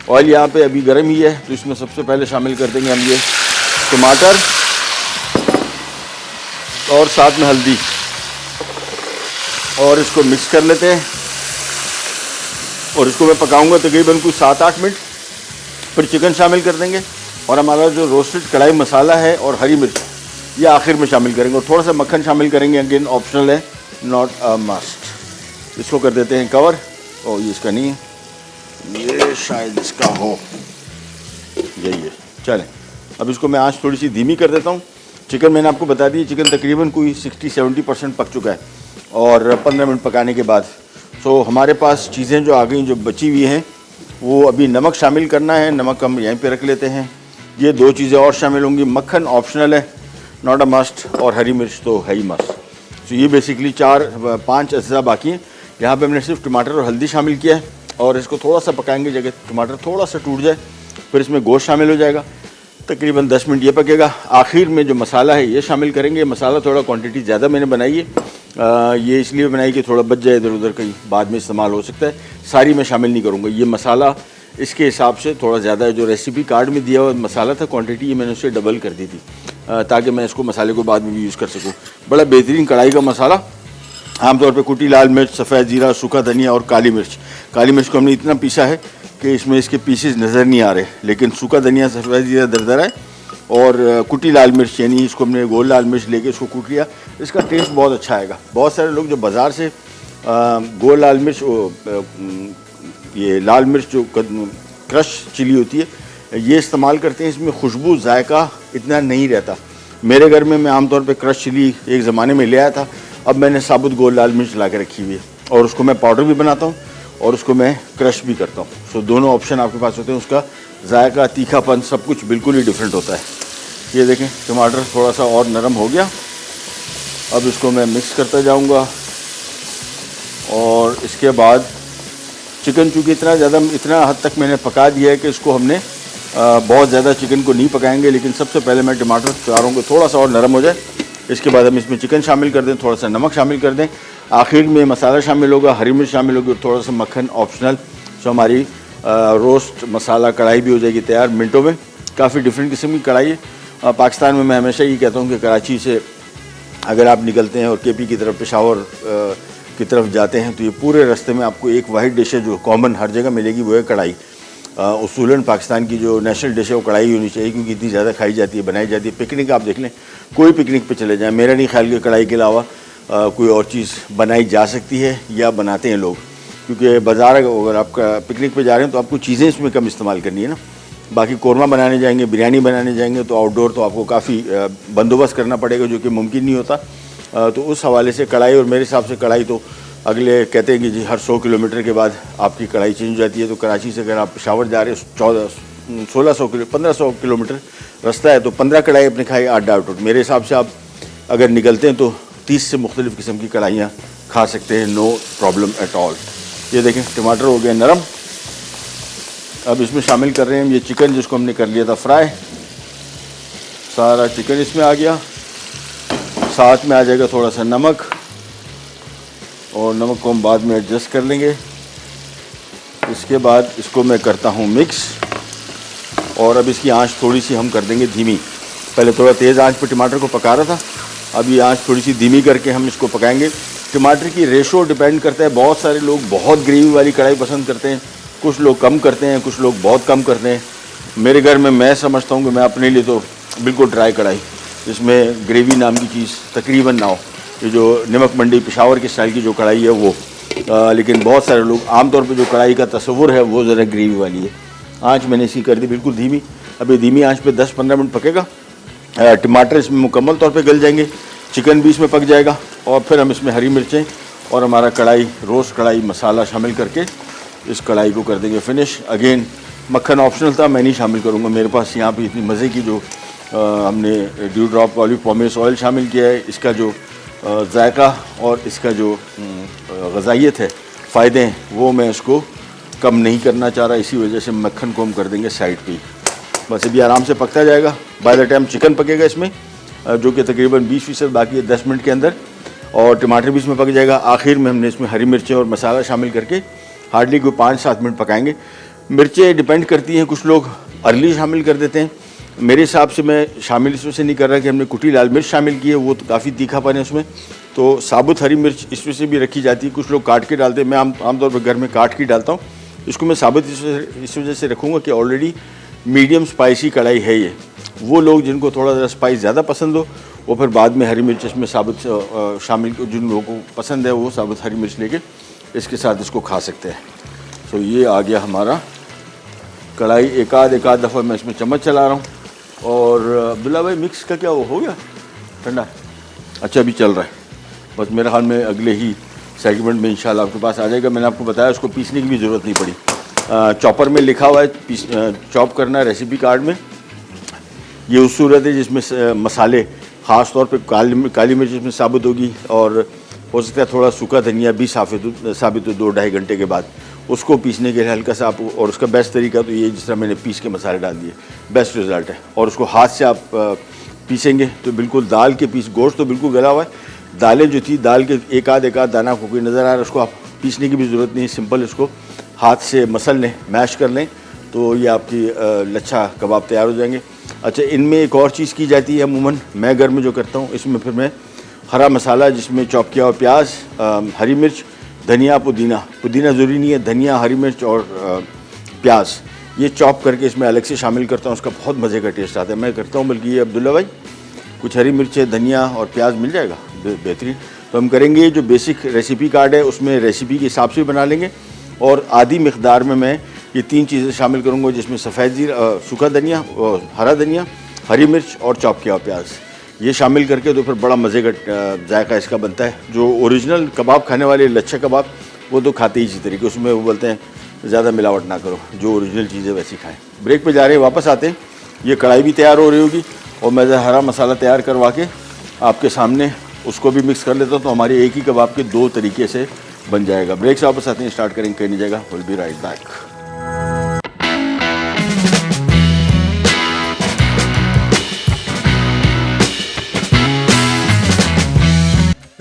ऑयल यहाँ पे अभी गर्म ही है, तो इसमें सबसे पहले शामिल कर देंगे हम ये टमाटर और साथ में हल्दी, और इसको मिक्स कर लेते हैं। और इसको मैं पकाऊंगा तकरीबन कुछ 7-8 मिनट। फिर चिकन शामिल कर देंगे, और हमारा जो रोस्टेड कढ़ाई मसाला है और हरी मिर्च ये आखिर में शामिल करेंगे, और थोड़ा सा मक्खन शामिल करेंगे। अगेन ऑप्शनल है, नॉट अ मस्ट। इसको कर देते हैं कवर। और ये इसका नहीं है, ये शायद इसका हो, यही है। चलें, अब इसको मैं आंच थोड़ी सी धीमी कर देता हूँ। चिकन मैंने आपको बता दी, चिकन तकरीबन कोई 60-70% पक चुका है, और 15 मिनट पकाने के बाद। सो हमारे पास चीज़ें जो आ गई, जो बची हुई हैं, वो अभी नमक शामिल करना है। नमक हम यहीं पे रख लेते हैं। ये 2 चीज़ें और शामिल होंगी। मक्खन ऑप्शनल है, नॉट अ मस्ट, और हरी मिर्च तो है ही मस्ट। तो ये बेसिकली 4-5 अज्जा बाकी हैं। यहाँ पे हमने सिर्फ टमाटर और हल्दी शामिल किया है, और इसको थोड़ा सा पकाएंगे, जगह टमाटर थोड़ा सा टूट जाए। फिर इसमें गोश्त शामिल हो जाएगा, तकरीबन 10 मिनट ये पकेगा। आखिर में जो मसाला है ये शामिल करेंगे। मसाला थोड़ा क्वांटिटी ज़्यादा मैंने बनाई है, ये इसलिए बनाई कि थोड़ा बच जाए, इधर उधर कहीं बाद में इस्तेमाल हो सकता है। सारी मैं शामिल नहीं करूँगा। ये मसाला इसके हिसाब से थोड़ा ज़्यादा है। जो रेसिपी कार्ड में दिया हुआ मसाला था क्वांटिटी, ये मैंने उससे डबल कर दी थी, ताकि मैं इसको मसाले को बाद में भी यूज़ कर सकूँ। बड़ा बेहतरीन कढ़ाई का मसाला। आमतौर पे कुटी लाल मिर्च, सफ़ेद जीरा, सूखा धनिया और काली मिर्च। काली मिर्च को हमने इतना पीसा है कि इसमें इसके पीसेस नज़र नहीं आ रहे, लेकिन सूखा धनिया, सफ़ेद जीरा दरदरा है, और कुटी लाल मिर्च यानी इसको हमने गोल लाल मिर्च लेके इसको कूट लिया। इसका टेस्ट बहुत अच्छा आएगा। बहुत सारे लोग जो बाज़ार से गोल लाल मिर्च, ये लाल मिर्च जो क्रश चिली होती है, ये इस्तेमाल करते हैं। इसमें खुशबू जायका इतना नहीं रहता। मेरे घर में मैं आमतौर पे क्रश चिली एक ज़माने में ले आया था, अब मैंने साबुत गोल लाल मिर्च ला के रखी हुई है, और उसको मैं पाउडर भी बनाता हूँ, और उसको मैं क्रश भी करता हूँ। सो दोनों ऑप्शन आपके पास होते हैं, उसका जायका, तीखापन सब कुछ बिल्कुल ही डिफरेंट होता है। ये देखें टमाटर थोड़ा सा और नरम हो गया। अब इसको मैं मिक्स करता जाऊँगा और इसके बाद चिकन चूँकि इतना हद तक मैंने पका दिया है कि इसको हमने बहुत ज़्यादा चिकन को नहीं पकाएंगे, लेकिन सबसे पहले मैं टमाटर चारों को थोड़ा सा और नरम हो जाए, इसके बाद हम इसमें चिकन शामिल कर दें, थोड़ा सा नमक शामिल कर दें, आखिर में मसाला शामिल होगा, हरी मिर्च शामिल होगी और थोड़ा सा मक्खन ऑप्शनल। सो हमारी रोस्ट मसाला कढ़ाई भी हो जाएगी तैयार मिनटों में। काफ़ी डिफरेंट किस्म की कढ़ाई है। पाकिस्तान में मैं हमेशा ये कहता हूँ कि कराची से अगर आप निकलते हैं और केपी की तरफ, पेशावर की तरफ जाते हैं, तो ये पूरे रास्ते में आपको एक वाहिद डिश है जो कॉमन हर जगह मिलेगी, वो है कढ़ाई। उसूलन पाकिस्तान की जो नेशनल डिश है वो कढ़ाई होनी चाहिए, क्योंकि इतनी ज़्यादा खाई जाती है, बनाई जाती है। पिकनिक आप देख लें, कोई पिकनिक पे चले जाएं, मेरा नहीं ख्याल कि कढ़ाई के अलावा कोई और चीज़ बनाई जा सकती है या बनाते हैं लोग, क्योंकि बाज़ार अगर आप पिकनिक पे जा रहे हैं तो आपको चीज़ें इसमें कम इस्तेमाल करनी है ना। बाकी कौरमा बनाने जाएंगे, बिरयानी बनाने जाएंगे तो आउटडोर तो आपको काफ़ी बंदोबस्त करना पड़ेगा, जो कि मुमकिन नहीं होता। तो उस हवाले से कढ़ाई, और मेरे हिसाब से कढ़ाई तो अगले कहते हैं कि जी हर 100 किलोमीटर के बाद आपकी कढ़ाई चेंज हो जाती है। तो कराची से अगर आप पेशावर जा रहे हैं 1500 किलोमीटर रास्ता है, तो 15 कढ़ाई अपने खाई 8 आउट। मेरे हिसाब से आप अगर निकलते हैं तो 30 से मुख्तलिफ़ किस्म की कढ़ाइयाँ खा सकते हैं, नो प्रॉब्लम एट ऑल। ये देखें टमाटर हो गए नरम। अब इसमें शामिल कर रहे हैं ये चिकन जिसको हमने कर लिया था फ्राई। सारा चिकन इसमें आ गया, साथ में आ जाएगा थोड़ा सा नमक, और नमक को हम बाद में एडजस्ट कर लेंगे। इसके बाद इसको मैं करता हूँ मिक्स, और अब इसकी आंच थोड़ी सी हम कर देंगे धीमी। पहले थोड़ा तेज़ आंच पर टमाटर को पका रहा था, अब ये आंच थोड़ी सी धीमी करके हम इसको पकाएंगे। टमाटर की रेशो डिपेंड करता है, बहुत सारे लोग बहुत ग्रेवी वाली कढ़ाई पसंद करते हैं, कुछ लोग कम करते हैं, कुछ लोग बहुत कम करते हैं। मेरे घर में मैं समझता हूँ कि मैं अपने लिए तो बिल्कुल ड्राई कढ़ाई, जिसमें ग्रेवी नाम की चीज़ तकरीबन ना हो, ये जो नमक मंडी पेशावर के स्टाइल की जो कढ़ाई है वो। लेकिन बहुत सारे लोग आमतौर पे जो कढ़ाई का तस्वुर है वो ज़रा ग्रेवी वाली है। आंच मैंने इसकी कर दी बिल्कुल धीमी। अब ये धीमी आंच पे 10-15 मिनट पकेगा। टमाटर इसमें मुकम्मल तौर पे गल जाएंगे, चिकन भी इसमें पक जाएगा, और फिर हम इसमें हरी मिर्चें और हमारा रोस्ट कढ़ाई मसाला शामिल करके इस कढ़ाई को कर देंगे फिनिश। अगेन मक्खन ऑप्शनल था, मैं नहीं शामिल करूँगा। मेरे पास यहाँ पर इतनी मज़े की जो हमने ड्यू ड्रॉप ऑलिव पॉमेस ऑयल शामिल किया है, इसका जो जायका और इसका जो ग़ज़ाइयत है, फ़ायदे हैं, वो मैं इसको कम नहीं करना चाह रहा। इसी वजह से मक्खन को हम कर देंगे साइड पे। बस अभी आराम से पकता जाएगा। बाय द टाइम चिकन पकेगा इसमें, जो कि तकरीबन 20% बाकी है 10 मिनट के अंदर, और टमाटर भी इसमें पक जाएगा। आखिर में हमने इसमें हरी मिर्चें और मसाला शामिल करके हार्डली कोई 5-7 मिनट पकाएंगे। मिर्चें डिपेंड करती हैं, कुछ लोग अर्ली शामिल कर देते हैं। मेरे हिसाब से मैं शामिल इस वजह से नहीं कर रहा कि हमने कुटी लाल मिर्च शामिल की है, वो तो काफ़ी तीखापन है उसमें, तो साबुत हरी मिर्च इस वजह से भी रखी जाती है। कुछ लोग काट के डालते हैं, मैं आमतौर पर घर में काट के डालता हूँ। इसको मैं साबुत इस वजह से रखूँगा कि ऑलरेडी मीडियम स्पाइसी कढ़ाई है ये। वो लोग जिनको थोड़ा ज़रा स्पाइस ज़्यादा पसंद हो, वो फिर बाद में हरी मिर्च इसमें साबुत शामिल, जिन लोगों को पसंद है वो साबुत हरी मिर्च लेके इसके साथ इसको खा सकते हैं। सो ये आ गया हमारा कढ़ाई। एक आध दफ़ा मैं इसमें चम्मच चला रहा हूँ। और अब्दुल्ला भाई मिक्स का क्या हो गया ठंडा? अच्छा अभी चल रहा है। बस मेरे ख्याल में अगले ही सेगमेंट में इंशाल्लाह आपके पास आ जाएगा। मैंने आपको बताया उसको पीसने की भी ज़रूरत नहीं पड़ी। चॉपर में लिखा हुआ है चॉप करना है रेसिपी कार्ड में। ये उस सूरत है जिसमें मसाले ख़ास तौर पे काली मिर्च इसमें साबित होगी, और हो सकता है थोड़ा सूखा धनिया भी साबित हो 2-2.5 घंटे के बाद। उसको पीसने के लिए हल्का सा आप, और उसका बेस्ट तरीका तो ये जिस तरह मैंने पीस के मसाले डाल दिए, बेस्ट रिज़ल्ट है। और उसको हाथ से आप पीसेंगे तो बिल्कुल दाल के पीस, गोश्त तो बिल्कुल गला हुआ है, दालें जो थी दाल के एक आध दाना को कोई नज़र आ रहा है, उसको आप पीसने की भी ज़रूरत नहीं, सिंपल इसको हाथ से मसल लें, मैश कर लें, तो ये आपकी लच्छा कबाब तैयार हो जाएंगे। अच्छा, इनमें एक और चीज़ की जाती है अमूमन, मैं घर में जो करता हूँ, इसमें फिर मैं हरा मसाला जिसमें चॉप किया हुआ प्याज, हरी मिर्च, धनिया, पुदीना ज़रूरी नहीं है, धनिया, हरी मिर्च और प्याज ये चॉप करके इसमें अलग से शामिल करता हूँ। उसका बहुत मज़े का टेस्ट आता है। मैं करता हूँ, बल्कि ये अब्दुल्ला भाई कुछ हरी मिर्च, धनिया और प्याज मिल जाएगा, बेहतरीन। तो हम करेंगे जो बेसिक रेसिपी कार्ड है उसमें रेसिपी के हिसाब से बना लेंगे, और आधी मकदार में मैं ये 3 चीज़ें शामिल करूँगा, जिसमें सफ़ेद ज़ीरा, सूखा धनिया और हरा धनिया, हरी मिर्च और चॉप किया हुआ प्याज, ये शामिल करके तो फिर बड़ा मज़े का जायका इसका बनता है। जो ओरिजिनल कबाब खाने वाले लच्छा कबाब वो तो खाते ही इसी तरीके, उसमें वो बोलते हैं ज़्यादा मिलावट ना करो, जो ओरिजिनल चीज़ें वैसी खाएं। ब्रेक पे जा रहे हैं, वापस आते हैं। ये कढ़ाई भी तैयार हो रही होगी और मैं हरा मसाला तैयार करवा के आपके सामने उसको भी मिक्स कर लेता हूँ, तो हमारे एक ही कबाब के 2 तरीके से बन जाएगा। ब्रेक से वापस आते हैं, स्टार्ट करेंगे, कहीं नहीं जाएगा, will be right back.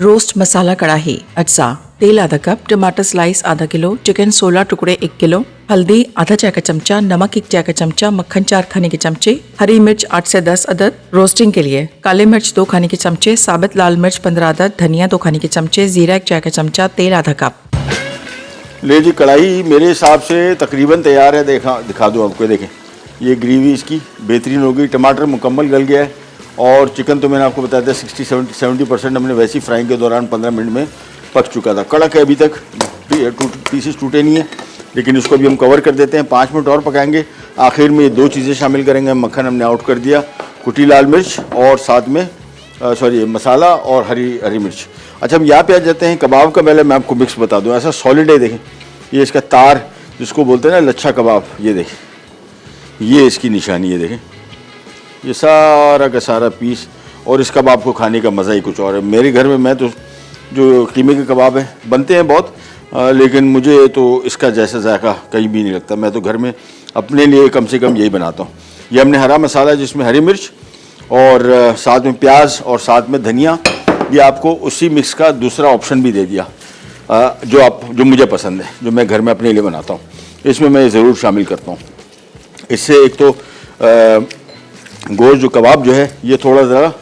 Roast masala kadhai. अज्जा: तेल आधा कप, टमाटर स्लाइस आधा किलो, चिकन 16 टुकड़े 1 किलो, हल्दी आधा चाय का चमचा, नमक 1 चाय का चमचा, मक्खन 4 खाने के चमचे, हरी मिर्च 8 से 10 अदद रोस्टिंग के लिए, काले मिर्च 2 खाने के चमचे, साबित लाल मिर्च 15 अदद, धनिया 2 खाने के चमचे, जीरा 1 चाय का चमचा, तेल आधा कप। ले जी, कढ़ाई मेरे हिसाब से तकरीबन तैयार है। दिखा दूँ आपको, देखें ये ग्रेवी इसकी बेहतरीन हो गई, टमाटर मुकम्मल गल गया है और चिकन तो मैंने आपको बताया था 60-70% हमने वैसी फ्राइंग के दौरान 15 मिनट में पक चुका था। कड़क है, अभी तक पीसेस टूटे नहीं है, लेकिन इसको भी हम कवर कर देते हैं। 5 मिनट और पकाएंगे। आखिर में ये 2 चीज़ें शामिल करेंगे। मक्खन हमने आउट कर दिया, कुटी लाल मिर्च और साथ में मसाला और हरी मिर्च। अच्छा, हम यहाँ पे आ जाते हैं कबाब का। पहले मैं आपको मिक्स बता दूँ, ऐसा सॉलिड है। देखें ये इसका तार जिसको बोलते हैं ना लच्छा कबाब, ये देखें, ये इसकी निशानी है। देखें ये सारा का सारा पीस, और इस कबाब को खाने का मज़ा ही कुछ और है। मेरे घर में मैं तो जो कीमे के कबाब हैं बनते हैं बहुत, लेकिन मुझे तो इसका जैसा जायका कहीं भी नहीं लगता। मैं तो घर में अपने लिए कम से कम यही बनाता हूँ। ये हमने हरा मसाला जिसमें हरी मिर्च और साथ में प्याज और साथ में धनिया, ये आपको उसी मिक्स का दूसरा ऑप्शन भी दे दिया, जो मुझे पसंद है, जो मैं घर में अपने लिए बनाता हूँ। इसमें मैं ज़रूर शामिल करता हूँ। इससे एक तो गोश्त जो कबाब जो है ये थोड़ा ज़रा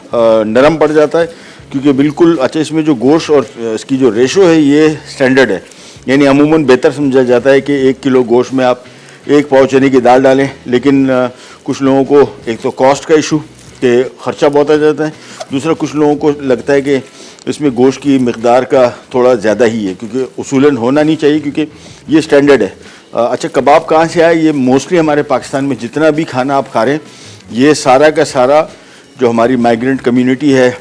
नरम पड़ जाता है, क्योंकि बिल्कुल अच्छा इसमें जो गोश्त और इसकी जो रेशो है ये स्टैंडर्ड है। यानी अमूमन बेहतर समझा जाता है कि 1 किलो गोश्त में आप 1 पाव चने की दाल डालें, लेकिन कुछ लोगों को एक तो कॉस्ट का इशू कि ख़र्चा बहुत आ जाता है, दूसरा कुछ लोगों को लगता है कि इसमें गोश्त की मिक़दार का थोड़ा ज़्यादा ही है, क्योंकि उसूलन होना नहीं चाहिए, क्योंकि ये स्टैंडर्ड है। अच्छा, कबाब कहाँ से आया? ये मोस्टली हमारे पाकिस्तान में जितना भी खाना आप खा रहे हैं, ये सारा का सारा जो हमारी माइग्रेंट कम्युनिटी है,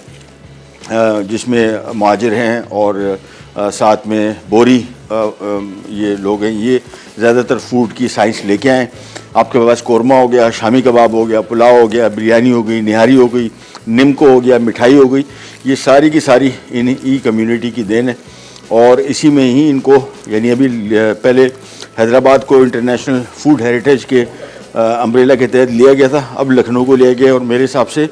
जिसमें मुहाजिर हैं और साथ में बोरी ये लोग हैं, ये ज़्यादातर फूड की साइंस लेके आए। आपके पास कौरमा हो गया, शामी कबाब हो गया, पुलाव हो गया, बिरयानी हो गई, निहारी हो गई, निमको हो गया, मिठाई हो गई, ये सारी की सारी इन ई कम्युनिटी की देन है। और इसी में ही इनको, यानी अभी पहले हैदराबाद को इंटरनेशनल फूड हेरिटेज के अम्ब्रेला के तहत लिया गया था, अब लखनऊ को लिया गया। और मेरे हिसाब से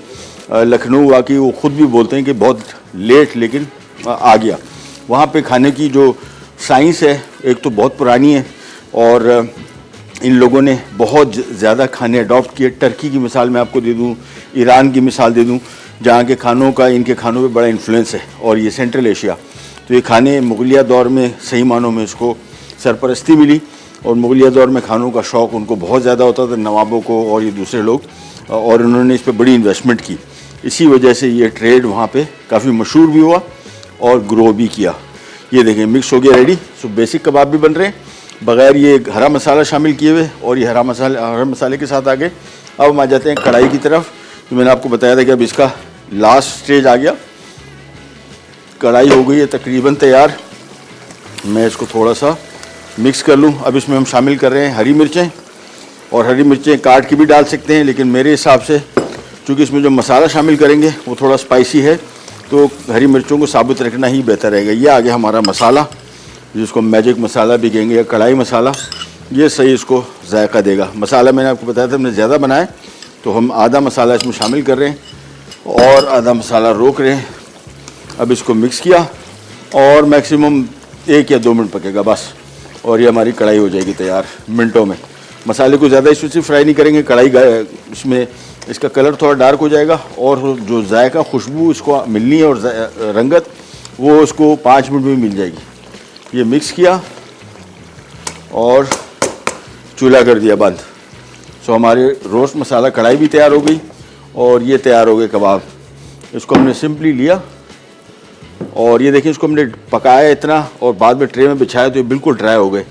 लखनऊ वाकई वो ख़ुद भी बोलते हैं कि बहुत लेट लेकिन आ गया। वहाँ पे खाने की जो साइंस है एक तो बहुत पुरानी है, और इन लोगों ने बहुत ज़्यादा खाने अडॉप्ट किए। टर्की की मिसाल मैं आपको दे दूँ, ईरान की मिसाल दे दूँ, जहाँ के खानों का इनके खानों पे बड़ा इन्फ्लुएंस है। और ये सेंट्रल एशिया, तो ये खाने मुगलिया दौर में सही मानों में इसको सरपरस्ती मिली, और मुगलिया दौर में खानों का शौक़ उनको बहुत ज़्यादा होता था, नवाबों को और ये दूसरे लोग, और उन्होंने इस पर बड़ी इन्वेस्टमेंट की। इसी वजह से ये ट्रेड वहाँ पे काफ़ी मशहूर भी हुआ और ग्रो भी किया। ये देखें मिक्स हो गया रेडी। सो बेसिक कबाब भी बन रहे हैं बग़ैर ये हरा मसाला शामिल किए हुए, और ये हरा मसाले के साथ आ गए। अब हम आ जाते हैं कढ़ाई की तरफ। तो मैंने आपको बताया था कि अब इसका लास्ट स्टेज आ गया। कढ़ाई हो गई है तकरीबन तैयार। मैं इसको थोड़ा सा मिक्स कर लूँ। अब इसमें हम शामिल कर रहे हैं हरी मिर्चें, और हरी मिर्चें काट के भी डाल सकते हैं, लेकिन मेरे हिसाब से चूँकि इसमें जो मसाला शामिल करेंगे वो थोड़ा स्पाइसी है, तो हरी मिर्चों को साबुत रखना ही बेहतर रहेगा। ये आ गया हमारा मसाला, जिसको मैजिक मसाला भी कहेंगे या कढ़ाई मसाला। ये सही इसको जायका देगा। मसाला मैंने आपको बताया था हमने ज़्यादा बनाया, तो हम आधा मसाला इसमें शामिल कर रहे हैं और आधा मसाला रोक रहे हैं। अब इसको मिक्स किया और मैक्सिमम 1 या 2 मिनट पकेगा बस, और ये हमारी कढ़ाई हो जाएगी तैयार मिनटों में। मसाले को ज़्यादा इसमें से फ्राई नहीं करेंगे। कढ़ाई इसमें इसका कलर थोड़ा डार्क हो जाएगा, और जो जायका खुशबू इसको मिलनी है और रंगत, वो उसको 5 मिनट में मिल जाएगी। ये मिक्स किया और चूल्हा कर दिया बंद। सो हमारे रोस्ट मसाला कढ़ाई भी तैयार हो गई, और ये तैयार हो गए कबाब। इसको हमने सिंपली लिया, और ये देखिए इसको हमने पकाया इतना और बाद में ट्रे में बिछाया तो ये बिल्कुल ड्राई हो गए।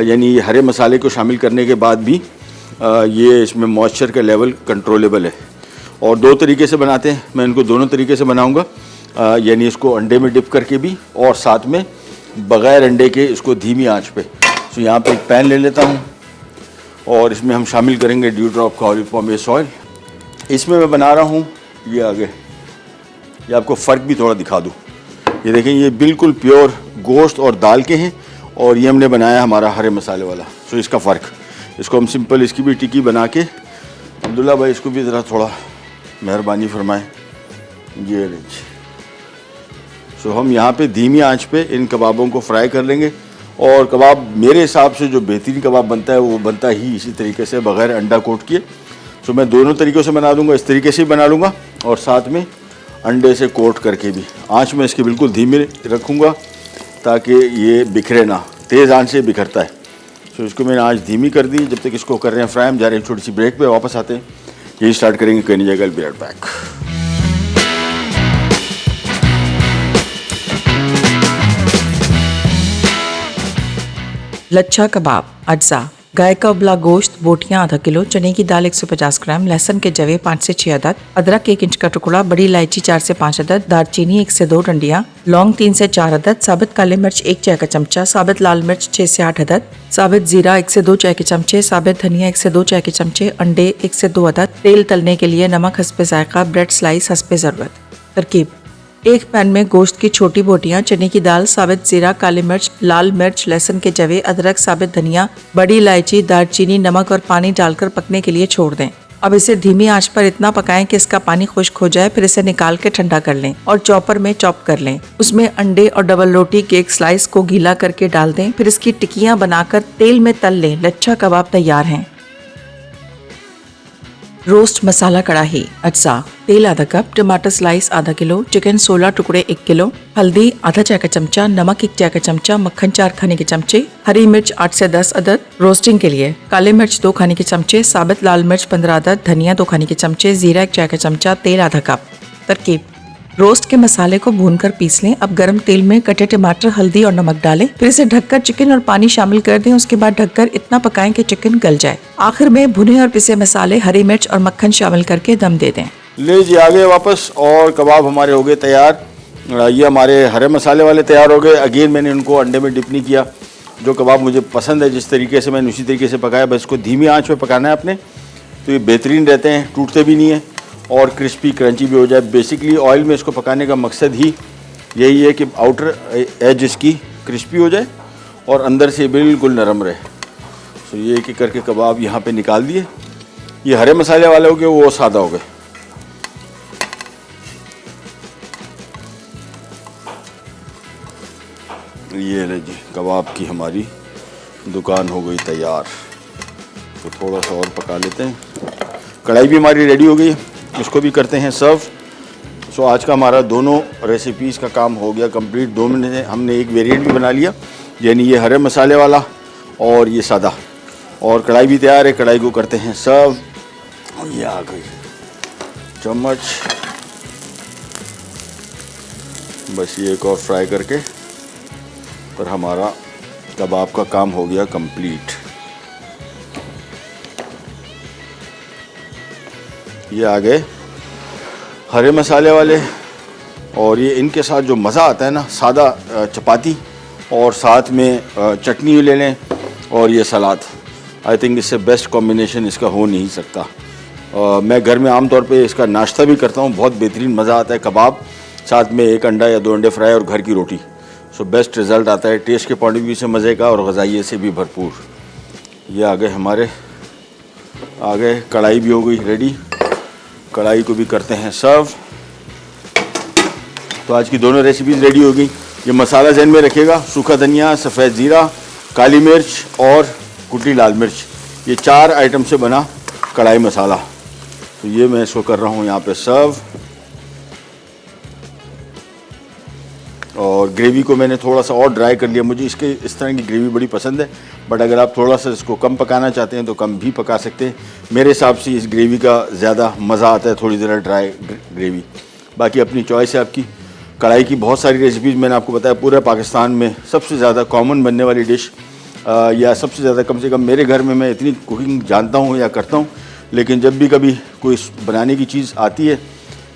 यानी हरे मसाले को शामिल करने के बाद भी ये इसमें मॉइस्चर का लेवल कंट्रोलेबल है। और 2 तरीके से बनाते हैं, मैं इनको दोनों तरीके से बनाऊंगा। यानी इसको अंडे में डिप करके भी, और साथ में बग़ैर अंडे के इसको धीमी आंच पे। तो यहाँ पे एक पैन ले लेता हूँ और इसमें हम शामिल करेंगे ड्यू ड्रॉप का ऑलिव पॉम बेस ऑयल। इसमें मैं बना रहा हूँ ये आगे, ये आपको फ़र्क भी थोड़ा दिखा दूँ। ये देखें, ये बिल्कुल प्योर गोश्त और दाल के हैं और ये हमने बनाया हमारा हरे मसाले वाला। सो इसका फ़र्क, इसको हम सिंपल इसकी भी टिक्की बना के, अब्दुल्ला भाई इसको भी ज़रा थोड़ा मेहरबानी फरमाएं। ये लीजिए। सो हम यहाँ पे धीमी आंच पे इन कबाबों को फ्राई कर लेंगे। और कबाब मेरे हिसाब से जो बेहतरीन कबाब बनता है वो बनता ही इसी तरीके से, बग़ैर अंडा कोट किए। सो मैं दोनों तरीक़ों से बना दूँगा, इस तरीके से ही बना लूँगा और साथ में अंडे से कोट करके भी। आंच में इसकी बिल्कुल धीमी रखूँगा ताकि ये बिखरे ना, तेज़ आंच से बिखरता है। सो इसको मैंने आंच धीमी कर दी। जब तक इसको कर रहे हैं फ्राई, हम जा रहे हैं छोटी सी ब्रेक पे, वापस आते हैं, यही स्टार्ट करेंगे, कहीं नहीं जाएगा, बी राइट बैक। लच्छा कबाब अज्जा, गाय का उबला गोश्त, बोटियां आधा किलो, चने की दाल 150 ग्राम, लहसुन के जवे 5 से 6 अदद, अदरक 1 इंच का टुकड़ा, बड़ी इलायची 4 से 5 अदद, दालचीनी 1 से 2 डंडियां, लौंग 3 से 4 अदद, साबित काले मिर्च 1 चाय का चमचा, साबित लाल मिर्च 6 से 8 अदद, साबित जीरा 1 से 2 चाय के चमचे, साबित धनिया 1 से 2 चाय के चमचे, अंडे 1 से 2 अदद, तेल तलने के लिए नमक हस्बे जायका, ब्रेड स्लाइस हस्बे ज़रूरत। तरकीब: एक पैन में गोश्त की छोटी बोटियां, चने की दाल, साबित जीरा, काली मिर्च, लाल मिर्च, लहसुन के जवे, अदरक, साबित धनिया, बड़ी इलायची, दालचीनी, नमक और पानी डालकर पकने के लिए छोड़ दें। अब इसे धीमी आंच पर इतना पकाएं कि इसका पानी खुश्क हो जाए। फिर इसे निकाल के ठंडा कर लें और चॉपर में चॉप कर लें। उसमें अंडे और डबल रोटी के एक स्लाइस को गीला करके डाल दें। फिर इसकी टिक्कियां बनाकर तेल में तल लें। लच्छा कबाब तैयार हैं। रोस्ट मसाला कढ़ाई अज्जा, तेल आधा कप, टमाटर स्लाइस आधा किलो, चिकन 16 टुकड़े 1 किलो, हल्दी आधा चाय का चमचा, नमक 1 चाय का चमचा, मक्खन 4 खाने के चमचे, हरी मिर्च 8 से 10 अदद रोस्टिंग के लिए, काले मिर्च 2 खाने के चमचे, साबित लाल मिर्च 15 अदद, धनिया 2 खाने के चमचे, जीरा 1 चाय का चमचा, तेल आधा कप। तरकीब: रोस्ट के मसाले को भूनकर पीस लें। अब गरम तेल में कटे टमाटर, हल्दी और नमक डालें। फिर इसे ढककर चिकन और पानी शामिल कर दें। उसके बाद ढककर इतना पकाएं कि चिकन गल जाए। आखिर में भुने और पिसे मसाले, हरी मिर्च और मक्खन शामिल करके दम दे दें। ले जी, आ गए वापस और कबाब हमारे हो गए तैयार। ये हमारे हरे मसाले वाले तैयार हो गए। अगेन मैंने उनको अंडे में डिप नहीं किया। जो कबाब मुझे पसंद है जिस तरीके से, मैंने उसी तरीके से पकाया। बस इसको धीमी आंच पे पकाना है अपने, तो ये बेहतरीन रहते हैं, टूटते भी नहीं है और क्रिस्पी क्रंची भी हो जाए। बेसिकली ऑयल में इसको पकाने का मकसद ही यही है कि आउटर एज इसकी क्रिस्पी हो जाए और अंदर से बिल्कुल नरम रहे। तो ये एक एक करके कबाब यहाँ पे निकाल दिए। ये हरे मसाले वाले हो गए, वो सादा हो गए। ये ले जी, कबाब की हमारी दुकान हो गई तैयार। तो थोड़ा सा और पका लेते हैं। कढ़ाई भी हमारी रेडी हो गई, इसको भी करते हैं सर्व। सो आज का हमारा दोनों रेसिपीज़ का काम हो गया कंप्लीट। 2 मिनट में हमने एक वेरिएंट भी बना लिया, यानी ये हरे मसाले वाला और ये सादा। और कढ़ाई भी तैयार है, कढ़ाई को करते हैं सर्व। ये आ गई चम्मच, बस ये एक और फ्राई करके पर हमारा कबाब का काम हो गया कंप्लीट। ये आ गए हरे मसाले वाले और ये इनके साथ जो मज़ा आता है ना, सादा चपाती और साथ में चटनी ले लें और ये सलाद। आई थिंक इससे बेस्ट कॉम्बिनेशन इसका हो नहीं सकता। मैं घर में आमतौर पे इसका नाश्ता भी करता हूँ, बहुत बेहतरीन मज़ा आता है। कबाब साथ में 1 अंडा या 2 अंडे फ्राई और घर की रोटी। सो बेस्ट रिज़ल्ट आता है, टेस्ट के पॉइंट ऑफ व्यू से मज़े का और ग़ज़ाइयत से भी भरपूर। ये आ गए हमारे, आ गए, कढ़ाई भी हो गई रेडी। कढ़ाई को भी करते हैं सर्व। तो आज की दोनों रेसिपीज़ रेडी हो गई। ये मसाला जहन में रखिएगा, सूखा धनिया, सफ़ेद ज़ीरा, काली मिर्च और कुटी लाल मिर्च, ये 4 आइटम से बना कढ़ाई मसाला। तो ये मैं इसको कर रहा हूँ यहाँ पे सर्व। और ग्रेवी को मैंने थोड़ा सा और ड्राई कर लिया। मुझे इसके इस तरह की ग्रेवी बड़ी पसंद है, बट अगर आप थोड़ा सा इसको कम पकाना चाहते हैं तो कम भी पका सकते हैं। मेरे हिसाब से इस ग्रेवी का ज़्यादा मज़ा आता है थोड़ी ज़रा ड्राई ग्रेवी। बाकी अपनी चॉइस है आपकी। कढ़ाई की बहुत सारी रेसिपीज़ मैंने आपको बताया। पूरे पाकिस्तान में सबसे ज़्यादा कॉमन बनने वाली डिश या सबसे ज़्यादा, कम से कम मेरे घर में, मैं इतनी कुकिंग जानता हूँ या करता हूँ, लेकिन जब भी कभी कोई बनाने की चीज़ आती है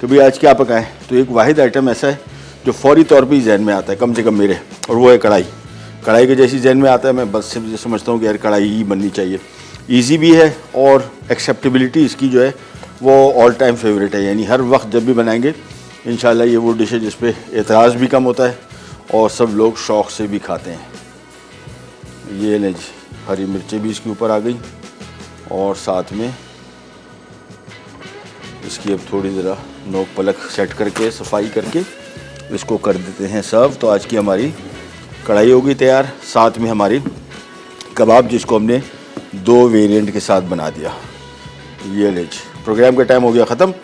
कि भाई आज क्या पकाएं, तो एक वाहिद आइटम ऐसा है जो फौरी तौर पे ही जहन में आता है, कम से कम मेरे, और वो है कढ़ाई। कढ़ाई के जैसी जहन में आता है, मैं बस से समझता हूँ कि यार कढ़ाई ही बननी चाहिए। इजी भी है और एक्सेप्टेबिलिटी इसकी जो है वो ऑल टाइम फेवरेट है, यानी हर वक्त जब भी बनाएंगे इंशाल्लाह ये वो डिश है जिस पे एतराज़ भी कम होता है और सब लोग शौक़ से भी खाते हैं। ये ले जी, हरी मिर्चें भी इसके ऊपर आ गई और साथ में इसकी अब थोड़ी ज़रा नोक पलक सेट करके सफाई करके इसको कर देते हैं सर्व। तो आज की हमारी कढ़ाई होगी तैयार, साथ में हमारी कबाब जिसको हमने 2 वेरिएंट के साथ बना दिया। ये ले जी, प्रोग्राम का टाइम हो गया ख़त्म,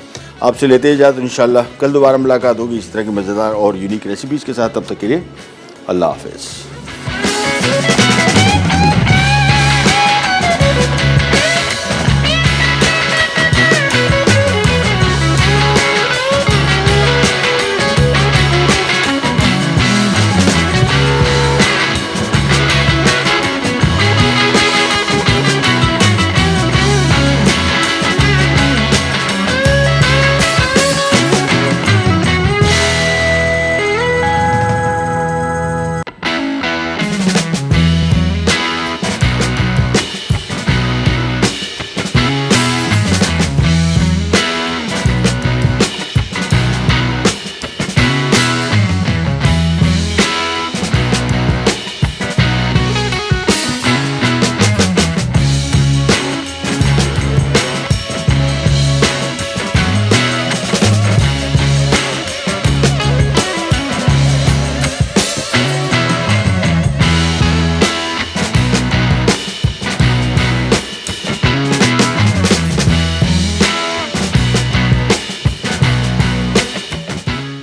आपसे लेते इजाज़त। इंशाल्लाह कल दोबारा मुलाकात होगी इस तरह की मज़ेदार और यूनिक रेसिपीज़ के साथ। तब तक के लिए अल्लाह हाफ़िज़।